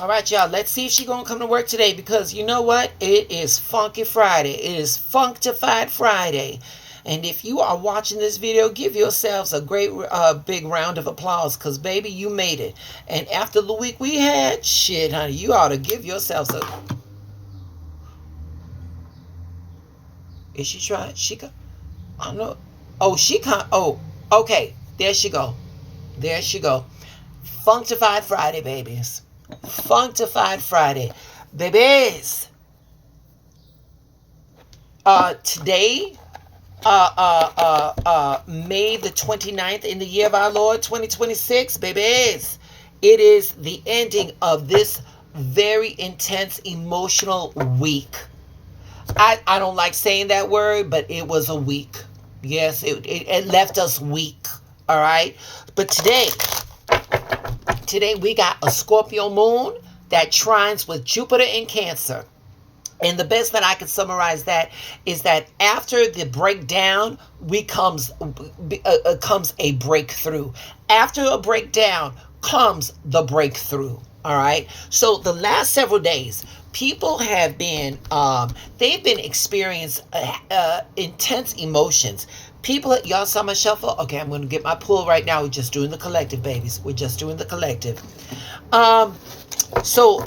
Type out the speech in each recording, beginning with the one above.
All right, y'all. Let's see if she's going to come to work today because you know what? It is Funky Friday. It is Functified Friday. And if you are watching this video, give yourselves a great big round of applause because, baby, you made it. And after the week we had, shit, honey, you ought to give yourselves a... Is she trying? She got... I don't know. Oh, she can't... Oh, okay. There she go. There she go. Functified Friday, babies. Functified Friday. Babies. Today, May the 29th in the year of our Lord 2026, babies. It is the ending of this very intense emotional week. I don't like saying that word, but it was a week. Yes, it left us weak. All right. But today we got a Scorpio moon that trines with Jupiter in Cancer. And the best that I can summarize that is that after the breakdown, comes a breakthrough. After a breakdown comes the breakthrough. All right. So the last several days, people have been they've been experiencing intense emotions. People, y'all saw my shuffle. Okay, I'm going to get my pull right now. We're just doing the collective, babies. We're just doing the collective. So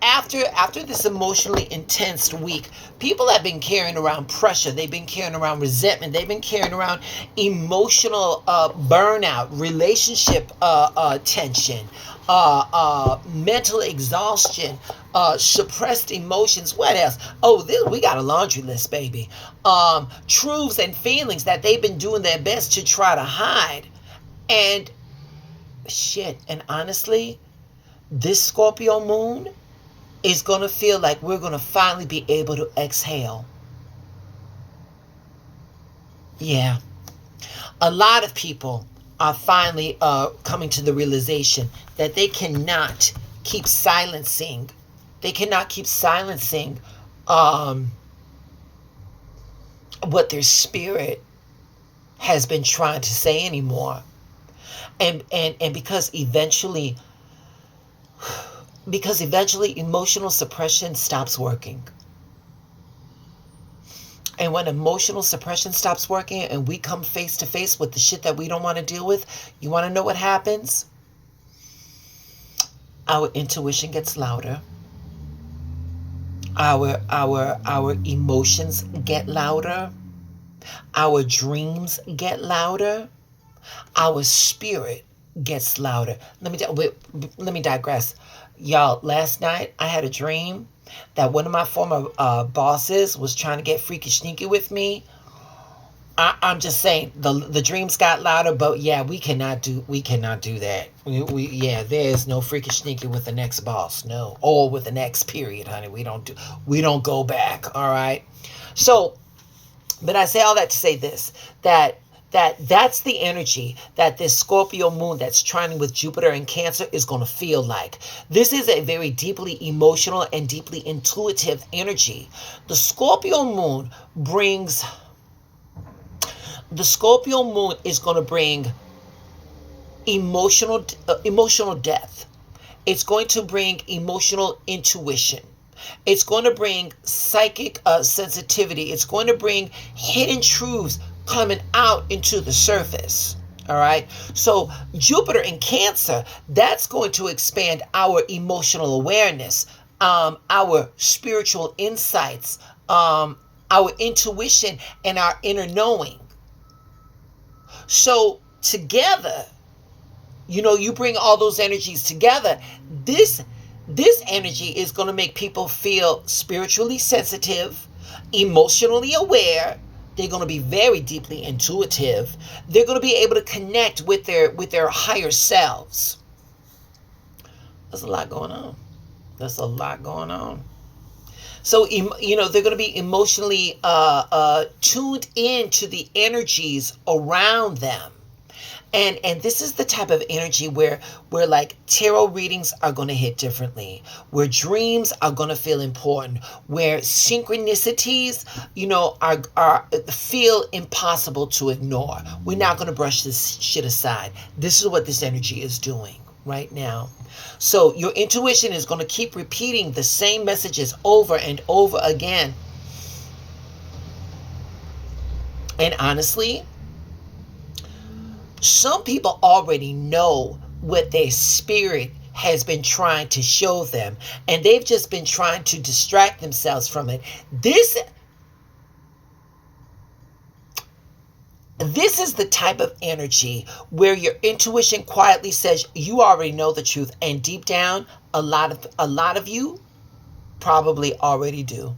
after this emotionally intense week, people have been carrying around pressure. They've been carrying around resentment. They've been carrying around emotional burnout, relationship tension, mental exhaustion, suppressed emotions. What else? Oh, we got a laundry list, baby. Truths and feelings that they've been doing their best to try to hide. And shit, and honestly, this Scorpio moon is going to feel like we're going to finally be able to exhale. Yeah. A lot of people are finally coming to the realization that they cannot keep silencing. They cannot keep silencing what their spirit has been trying to say anymore. And because eventually emotional suppression stops working. And when emotional suppression stops working and we come face to face with the shit that we don't want to deal with, you want to know what happens? Our intuition gets louder. Our emotions get louder. Our dreams get louder. Our spirit gets louder. Let me digress. Y'all, last night I had a dream that one of my former bosses was trying to get freaky sneaky with me. I'm just saying the dreams got louder, but yeah, we cannot do that. There is no freaky sneaky with the next boss, no, or with the next period, honey. We don't go back. All right. So, but I say all that to say this, that's the energy that this Scorpio moon that's trining with Jupiter in Cancer is going to feel like. This is a very deeply emotional and deeply intuitive energy. The Scorpio moon is going to bring emotional depth. It's going to bring emotional intuition. It's going to bring psychic sensitivity. It's going to bring hidden truths coming out into the surface. All right. So Jupiter in Cancer, that's going to expand our emotional awareness, our spiritual insights, our intuition, and our inner knowing. So together, you bring all those energies together. This energy is going to make people feel spiritually sensitive, emotionally aware. They're going to be very deeply intuitive. They're going to be able to connect with their higher selves. There's a lot going on. So, they're going to be emotionally tuned into the energies around them. And this is the type of energy where like tarot readings are going to hit differently, where dreams are going to feel important, where synchronicities, are feel impossible to ignore. We're not going to brush this shit aside. This is what this energy is doing. right now. So your intuition is going to keep repeating the same messages over and over again. And honestly, some people already know what their spirit has been trying to show them, and they've just been trying to distract themselves from it. This is the type of energy where your intuition quietly says you already know the truth, and deep down, a lot of you probably already do.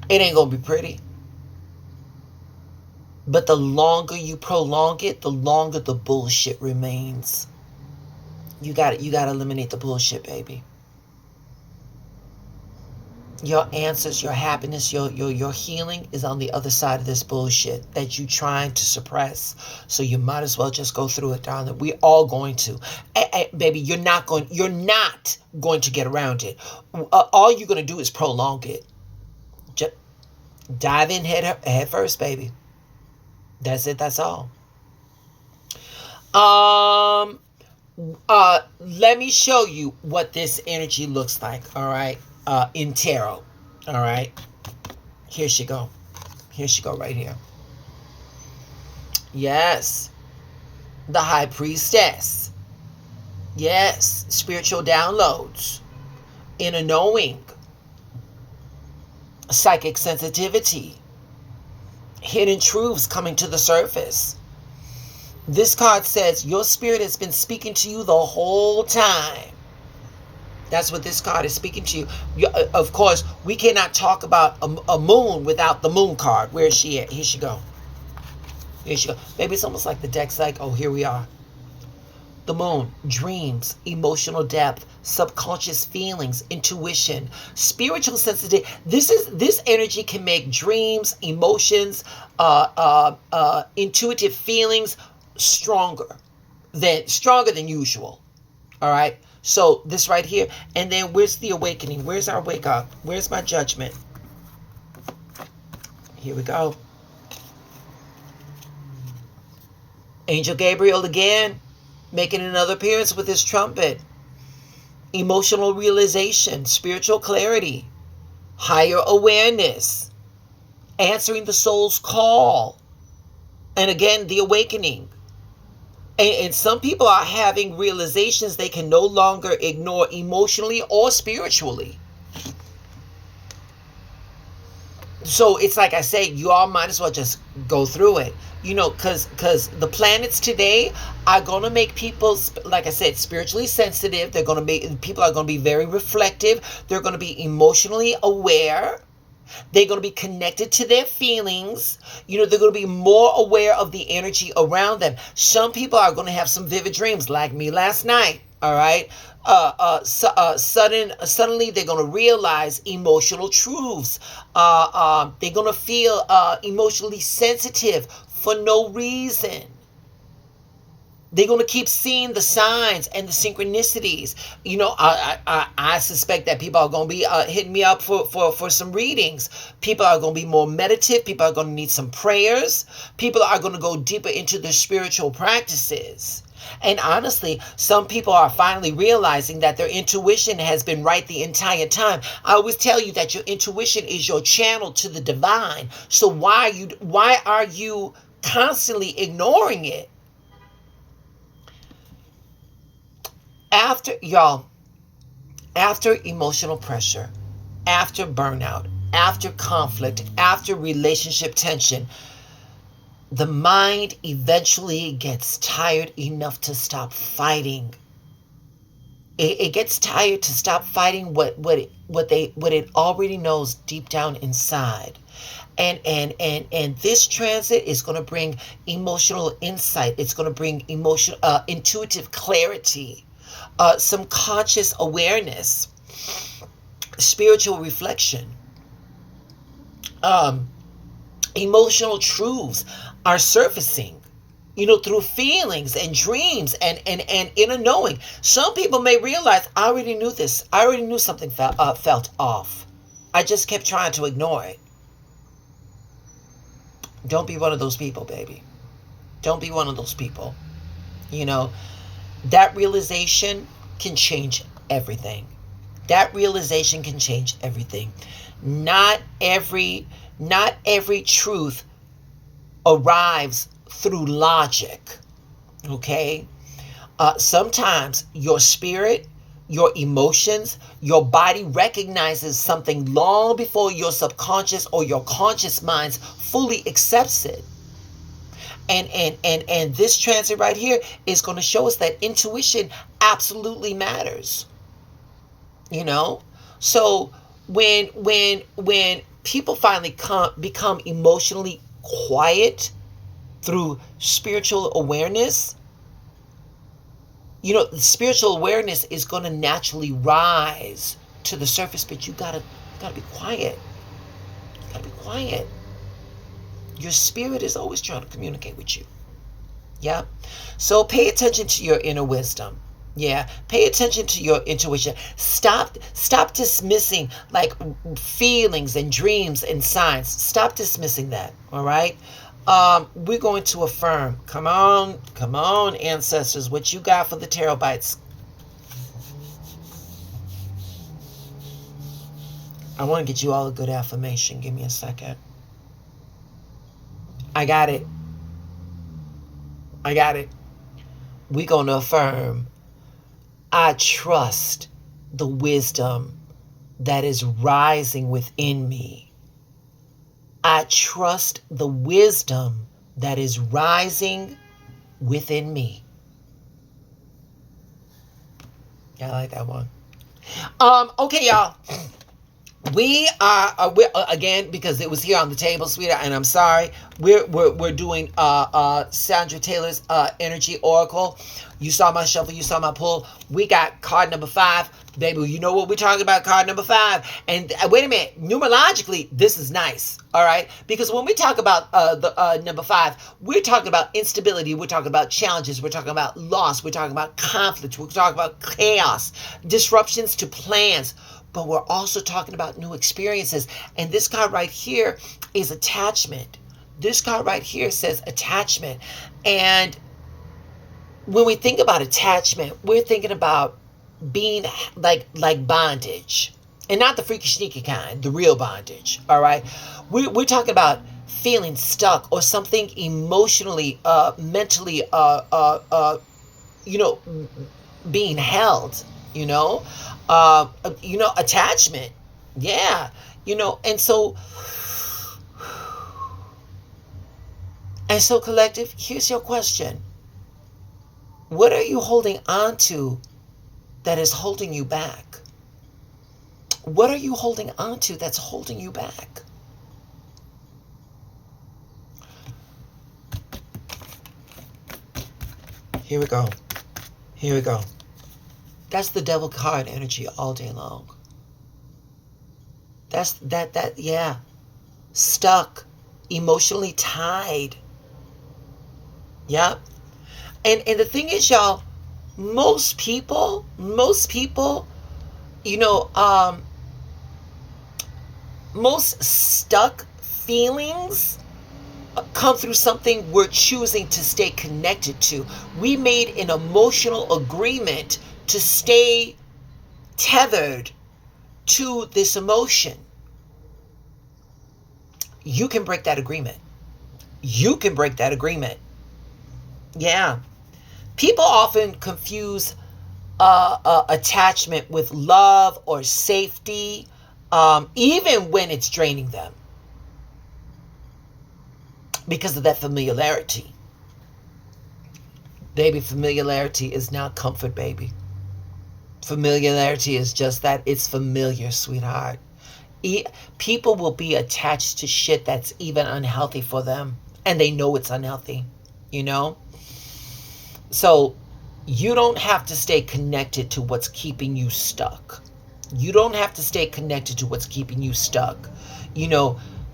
It ain't gonna be pretty, but the longer you prolong it, the longer the bullshit remains. You got to eliminate the bullshit, baby. Your answers, your happiness, your healing is on the other side of this bullshit that you trying to suppress. So you might as well just go through it, darling. We all going to. Baby, you're not going to get around it. All you're going to do is prolong it. Just dive in head first, baby. That's it. That's all. Um Let me show you what this energy looks like, all right? In tarot. All right. Here she go. Here she go right here. Yes. The High Priestess. Yes. Spiritual downloads. Inner knowing. Psychic sensitivity. Hidden truths coming to the surface. This card says your spirit has been speaking to you the whole time. That's what this card is speaking to you. Of course, we cannot talk about a moon without the moon card. Where is she at? Here she go. Here she go. Maybe it's almost like the deck's like, oh, here we are. The moon, dreams, emotional depth, subconscious feelings, intuition, spiritual sensitivity. This energy can make dreams, emotions, intuitive feelings stronger than usual. All right. So this right here, and then where's the awakening? Where's our wake up? Where's my judgment? Here we go. Angel Gabriel again, making another appearance with his trumpet. Emotional realization, spiritual clarity, higher awareness, answering the soul's call, and again, the awakening. And some people are having realizations they can no longer ignore emotionally or spiritually. So it's like I say, you all might as well just go through it. Because the planets today are going to make people, like I said, spiritually sensitive. People are going to be very reflective. They're going to be emotionally aware. They're going to be connected to their feelings. They're going to be more aware of the energy around them. Some people are going to have some vivid dreams, like me last night. All right. Suddenly they're going to realize emotional truths. They're going to feel emotionally sensitive for no reason. They're going to keep seeing the signs and the synchronicities. I suspect that people are going to be hitting me up for some readings. People are going to be more meditative. People are going to need some prayers. People are going to go deeper into their spiritual practices. And honestly, some people are finally realizing that their intuition has been right the entire time. I always tell you that your intuition is your channel to the divine. So why are you constantly ignoring it? After emotional pressure, after burnout, after conflict, after relationship tension, the mind eventually gets tired enough to stop fighting. It gets tired to stop fighting what it already knows deep down inside. And this transit is going to bring emotional insight. It's going to bring intuitive clarity, some conscious awareness, spiritual reflection, emotional truths are surfacing, through feelings and dreams and inner knowing. Some people may realize, I already knew this. I already knew something felt off. I just kept trying to ignore it. Don't be one of those people, baby. Don't be one of those people. You know, that realization can change everything. That realization can change everything. Not every not every truth arrives through logic. Okay? Sometimes your spirit, your emotions, your body recognizes something long before your subconscious or your conscious minds fully accepts it. And this transit right here is going to show us that intuition absolutely matters. You know? So when people finally become emotionally quiet through spiritual awareness, the spiritual awareness is going to naturally rise to the surface, but you gotta be quiet. You gotta be quiet. Your spirit is always trying to communicate with you. Yeah. So pay attention to your inner wisdom. Yeah. Pay attention to your intuition. Stop dismissing like feelings and dreams and signs. Stop dismissing that. All right. We're going to affirm. Come on, ancestors. What you got for the tarot bites? I want to get you all a good affirmation. Give me a second. I got it. I got it. We're going to affirm. I trust the wisdom that is rising within me. I trust the wisdom that is rising within me. Yeah, I like that one. Okay, y'all. We're again, because it was here on the table, sweetheart, and I'm sorry. We're doing Sandra Taylor's energy oracle. You saw my shuffle, you saw my pull. We got card number 5, baby. You know what we're talking about? Card number 5. And wait a minute, numerologically, this is nice. All right, because when we talk about the number 5, we're talking about instability. We're talking about challenges. We're talking about loss. We're talking about conflict. We're talking about chaos, disruptions to plans. But we're also talking about new experiences. And this card right here is attachment. This card right here says attachment. And when we think about attachment, we're thinking about being like bondage. And not the freaky sneaky kind, the real bondage. All right. We're talking about feeling stuck or something emotionally, mentally, being held, attachment. Yeah. And so collective, here's your question. What are you holding on to that is holding you back? What are you holding on to that's holding you back? Here we go. Here we go. That's the devil card energy all day long. That's yeah. Stuck, emotionally tied. Yep. And the thing is, y'all, most people, most stuck feelings come through something we're choosing to stay connected to. We made an emotional agreement to stay tethered to this emotion. You can break that agreement. You can break that agreement. Yeah. People often confuse attachment with love or safety, even when it's draining them, because of that familiarity. Baby, familiarity is not comfort, baby. Familiarity is just that. It's familiar, sweetheart. People will be attached to shit that's even unhealthy for them, and they know it's unhealthy, So you don't have to stay connected to what's keeping you stuck. You don't have to stay connected to what's keeping you stuck.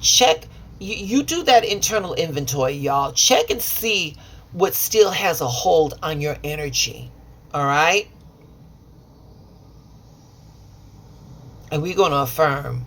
Check. You do that internal inventory, y'all. Check and see what still has a hold on your energy. All right? And we're going to affirm.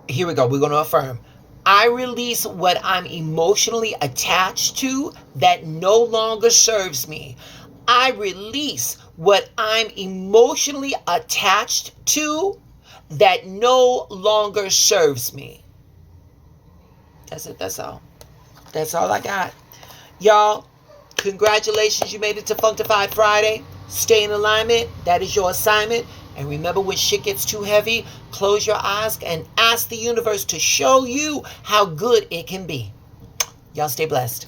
Here we go. We're going to affirm. I release what I'm emotionally attached to that no longer serves me. I release what I'm emotionally attached to that no longer serves me. That's it. That's all. That's all I got. Y'all, congratulations. You made it to Functified Friday. Stay in alignment. That is your assignment. And remember, when shit gets too heavy, close your eyes and ask the universe to show you how good it can be. Y'all stay blessed.